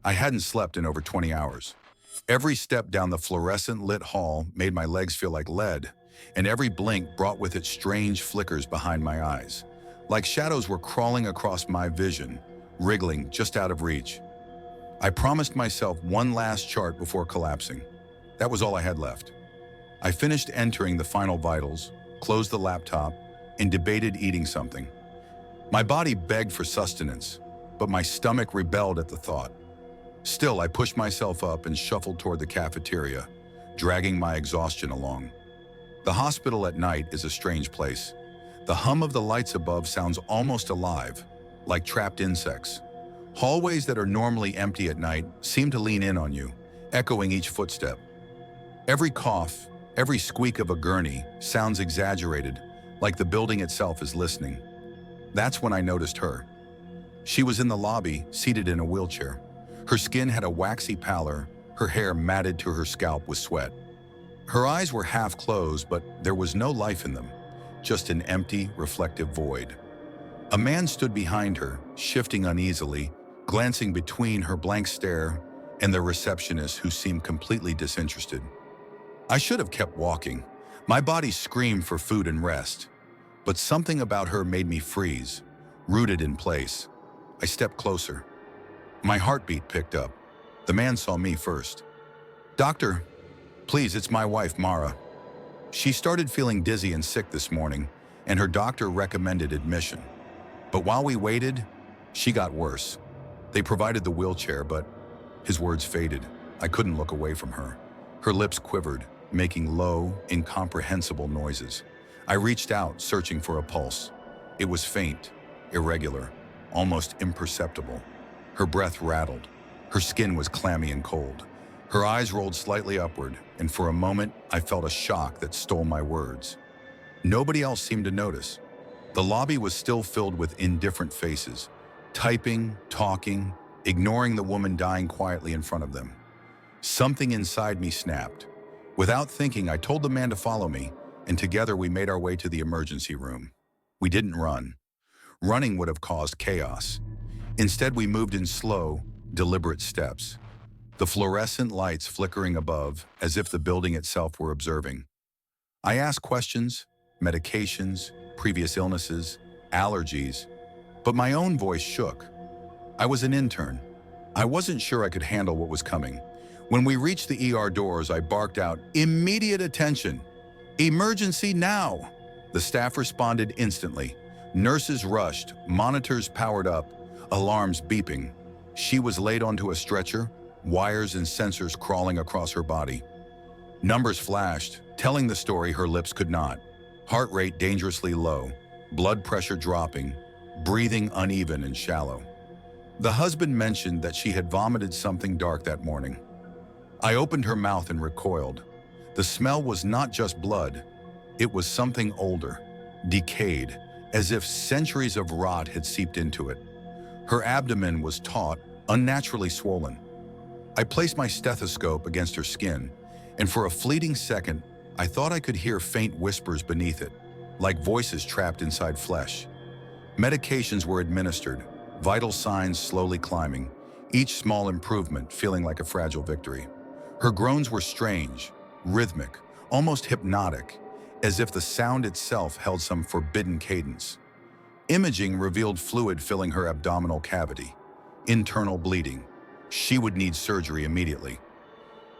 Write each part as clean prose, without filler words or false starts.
I hadn't slept in over 20 hours. Every step down the fluorescent lit hall made my legs feel like lead, and every blink brought with it strange flickers behind my eyes, like shadows were crawling across my vision, wriggling just out of reach. I promised myself one last chart before collapsing. That was all I had left. I finished entering the final vitals, closed the laptop, and debated eating something. My body begged for sustenance, but my stomach rebelled at the thought. Still, I pushed myself up and shuffled toward the cafeteria, dragging my exhaustion along. The hospital at night is a strange place. The hum of the lights above sounds almost alive, like trapped insects. Hallways that are normally empty at night seem to lean in on you, echoing each footstep. Every cough, every squeak of a gurney sounds exaggerated, like the building itself is listening. That's when I noticed her. She was in the lobby, seated in a wheelchair. Her skin had a waxy pallor, her hair matted to her scalp with sweat. Her eyes were half closed, but there was no life in them, just an empty, reflective void. A man stood behind her, shifting uneasily, glancing between her blank stare and the receptionist who seemed completely disinterested. I should have kept walking. My body screamed for food and rest. But something about her made me freeze, rooted in place. I stepped closer. My heartbeat picked up. The man saw me first. "Doctor, please, it's my wife, Mara. She started feeling dizzy and sick this morning, and her doctor recommended admission. But while we waited, she got worse. They provided the wheelchair, but..." His words faded. I couldn't look away from her. Her lips quivered, making low, incomprehensible noises. I reached out, searching for a pulse. It was faint, irregular, almost imperceptible. Her breath rattled. Her skin was clammy and cold. Her eyes rolled slightly upward, and for a moment, I felt a shock that stole my words. Nobody else seemed to notice. The lobby was still filled with indifferent faces, typing, talking, ignoring the woman dying quietly in front of them. Something inside me snapped. Without thinking, I told the man to follow me, and together we made our way to the emergency room. We didn't run. Running would have caused chaos. Instead, we moved in slow, deliberate steps, the fluorescent lights flickering above as if the building itself were observing. I asked questions, medications, previous illnesses, allergies, but my own voice shook. I was an intern. I wasn't sure I could handle what was coming. When we reached the ER doors, I barked out, "Immediate attention! Emergency now!" The staff responded instantly. Nurses rushed, monitors powered up, alarms beeping. She was laid onto a stretcher, wires and sensors crawling across her body. Numbers flashed, telling the story her lips could not. Heart rate dangerously low, blood pressure dropping, breathing uneven and shallow. The husband mentioned that she had vomited something dark that morning. I opened her mouth and recoiled. The smell was not just blood. It was something older, decayed, as if centuries of rot had seeped into it. Her abdomen was taut, unnaturally swollen. I placed my stethoscope against her skin, and for a fleeting second, I thought I could hear faint whispers beneath it, like voices trapped inside flesh. Medications were administered, vital signs slowly climbing, each small improvement feeling like a fragile victory. Her groans were strange, rhythmic, almost hypnotic, as if the sound itself held some forbidden cadence. Imaging revealed fluid filling her abdominal cavity, internal bleeding. She would need surgery immediately.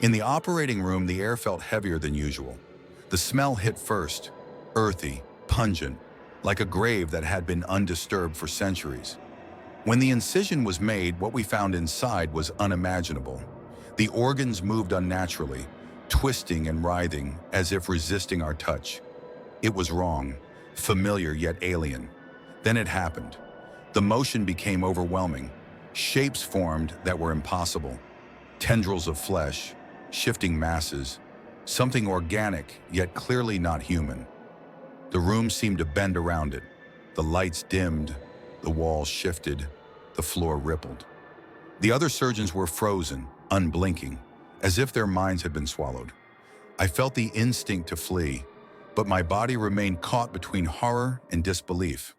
In the operating room, the air felt heavier than usual. The smell hit first, earthy, pungent, like a grave that had been undisturbed for centuries. When the incision was made, what we found inside was unimaginable. The organs moved unnaturally, twisting and writhing as if resisting our touch. It was wrong, familiar yet alien. Then it happened. The motion became overwhelming. Shapes formed that were impossible. Tendrils of flesh, shifting masses, something organic yet clearly not human. The room seemed to bend around it. The lights dimmed, the walls shifted, the floor rippled. The other surgeons were frozen, unblinking, as if their minds had been swallowed. I felt the instinct to flee, but my body remained caught between horror and disbelief.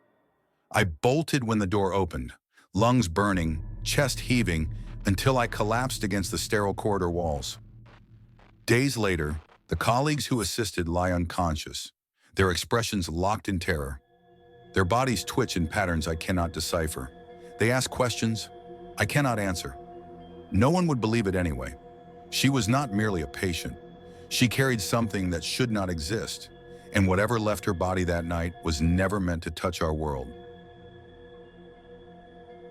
I bolted when the door opened, lungs burning, chest heaving, until I collapsed against the sterile corridor walls. Days later, the colleagues who assisted lie unconscious, their expressions locked in terror. Their bodies twitch in patterns I cannot decipher. They ask questions I cannot answer. No one would believe it anyway. She was not merely a patient. She carried something that should not exist, and whatever left her body that night was never meant to touch our world.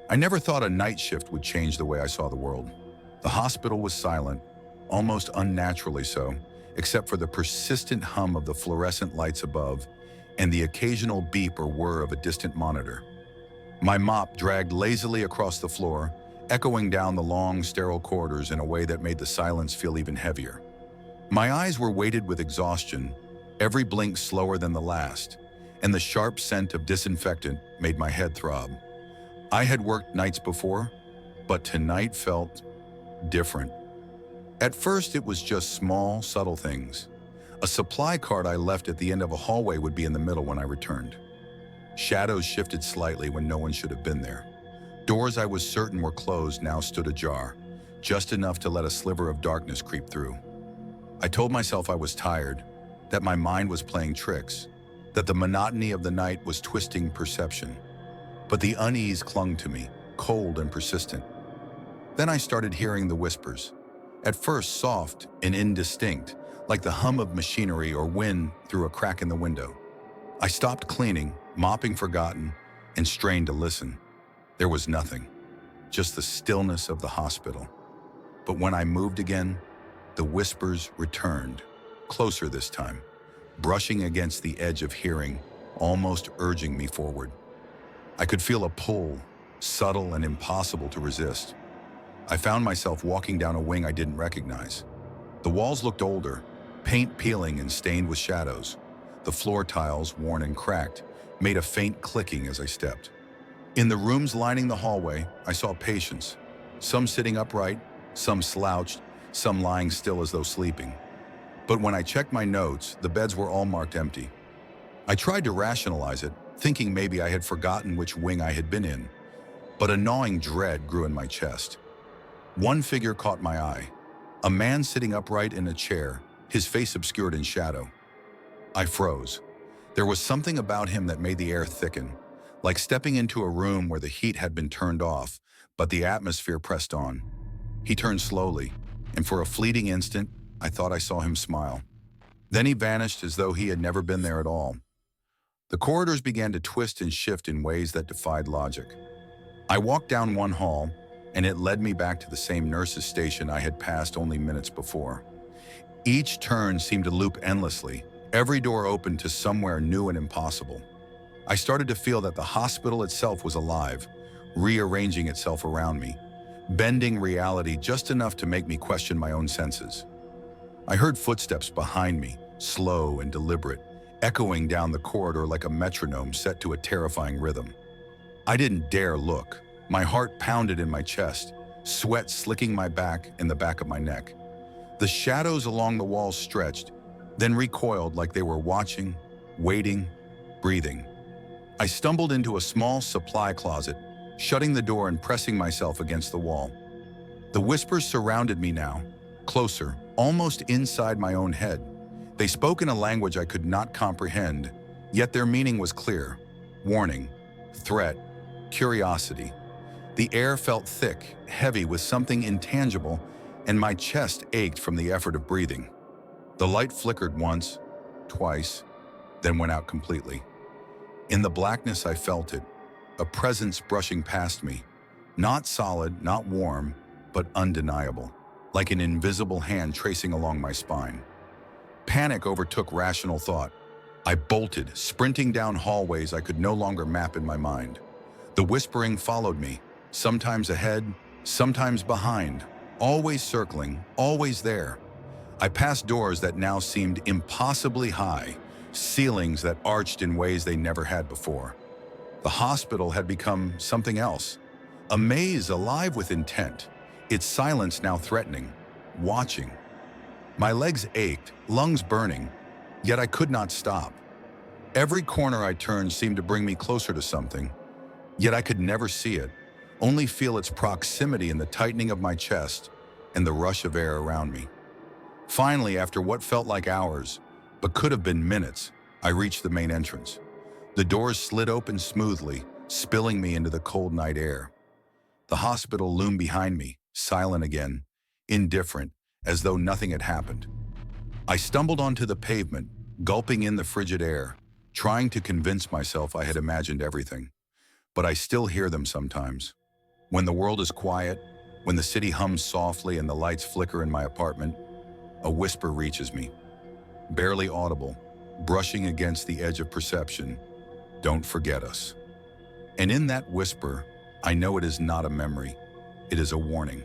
I never thought a night shift would change the way I saw the world. The hospital was silent, almost unnaturally so, except for the persistent hum of the fluorescent lights above and the occasional beep or whir of a distant monitor. My mop dragged lazily across the floor, echoing down the long, sterile corridors in a way that made the silence feel even heavier. My eyes were weighted with exhaustion, every blink slower than the last, and the sharp scent of disinfectant made my head throb. I had worked nights before, but tonight felt different. At first, it was just small, subtle things. A supply cart I left at the end of a hallway would be in the middle when I returned. Shadows shifted slightly when no one should have been there. Doors I was certain were closed now stood ajar, just enough to let a sliver of darkness creep through. I told myself I was tired, that my mind was playing tricks, that the monotony of the night was twisting perception. But the unease clung to me, cold and persistent. Then I started hearing the whispers, at first soft and indistinct, like the hum of machinery or wind through a crack in the window. I stopped cleaning, mopping forgotten, and strained to listen. There was nothing, just the stillness of the hospital. But when I moved again, the whispers returned, closer this time, brushing against the edge of hearing, almost urging me forward. I could feel a pull, subtle and impossible to resist. I found myself walking down a wing I didn't recognize. The walls looked older, paint peeling and stained with shadows. The floor tiles, worn and cracked, made a faint clicking as I stepped. In the rooms lining the hallway, I saw patients, some sitting upright, some slouched, some lying still as though sleeping. But when I checked my notes, the beds were all marked empty. I tried to rationalize it, thinking maybe I had forgotten which wing I had been in, but a gnawing dread grew in my chest. One figure caught my eye, a man sitting upright in a chair, his face obscured in shadow. I froze. There was something about him that made the air thicken, like stepping into a room where the heat had been turned off, but the atmosphere pressed on. He turned slowly, and for a fleeting instant, I thought I saw him smile. Then he vanished as though he had never been there at all. The corridors began to twist and shift in ways that defied logic. I walked down one hall, and it led me back to the same nurse's station I had passed only minutes before. Each turn seemed to loop endlessly, every door opened to somewhere new and impossible. I started to feel that the hospital itself was alive, rearranging itself around me, bending reality just enough to make me question my own senses. I heard footsteps behind me, slow and deliberate, echoing down the corridor like a metronome set to a terrifying rhythm. I didn't dare look. My heart pounded in my chest, sweat slicking my back and the back of my neck. The shadows along the walls stretched, then recoiled like they were watching, waiting, breathing. I stumbled into a small supply closet, shutting the door and pressing myself against the wall. The whispers surrounded me now, closer, almost inside my own head. They spoke in a language I could not comprehend, yet their meaning was clear. Warning, threat, curiosity. The air felt thick, heavy with something intangible, and my chest ached from the effort of breathing. The light flickered once, twice, then went out completely. In the blackness I felt it, a presence brushing past me. Not solid, not warm, but undeniable, like an invisible hand tracing along my spine. Panic overtook rational thought. I bolted, sprinting down hallways I could no longer map in my mind. The whispering followed me, sometimes ahead, sometimes behind, always circling, always there. I passed doors that now seemed impossibly high, ceilings that arched in ways they never had before. The hospital had become something else, a maze alive with intent, its silence now threatening, watching. My legs ached, lungs burning, yet I could not stop. Every corner I turned seemed to bring me closer to something, yet I could never see it. only feel its proximity in the tightening of my chest and the rush of air around me. Finally, after what felt like hours, but could have been minutes, I reached the main entrance. The doors slid open smoothly, spilling me into the cold night air. The hospital loomed behind me, silent again, indifferent, as though nothing had happened. I stumbled onto the pavement, gulping in the frigid air, trying to convince myself I had imagined everything. But I still hear them sometimes. When the world is quiet, when the city hums softly and the lights flicker in my apartment, a whisper reaches me, barely audible, brushing against the edge of perception. Don't forget us. And in that whisper, I know it is not a memory. It is a warning.